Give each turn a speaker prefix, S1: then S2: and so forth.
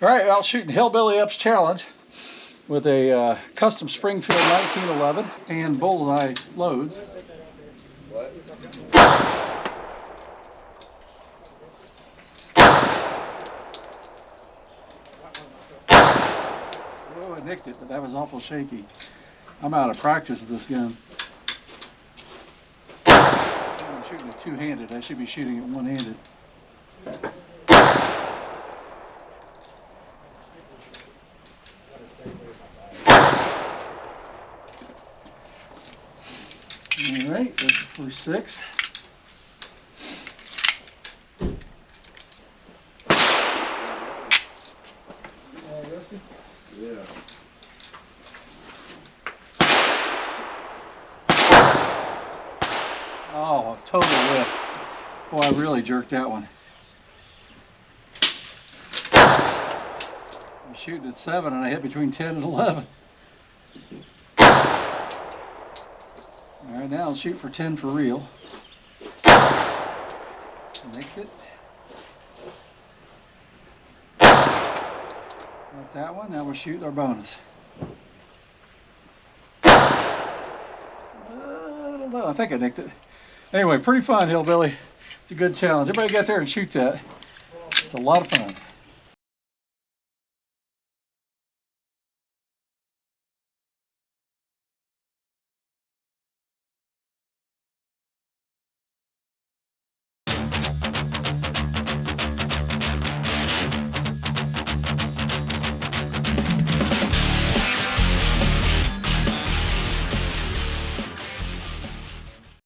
S1: All right, out shooting Hillbilly Ups Challenge with a custom Springfield 1911 and bullseye loads.
S2: What?
S1: Oh, I nicked it, but that was awful shaky. I'm out of practice with this gun. I'm shooting it two-handed. I should be shooting it one-handed. All right, that's the first 6.
S2: Yeah.
S1: Oh, a total whiff. Boy, I really jerked that one. I'm shooting at 7 and I hit between 10 and 11. All right, now I'll shoot for 10 for real. Nicked it. Got that one. Now we're shooting our bonus. I don't know. I think I nicked it. Anyway, pretty fun, Hillbilly. It's a good challenge. Everybody get there and shoot that. It's a lot of fun.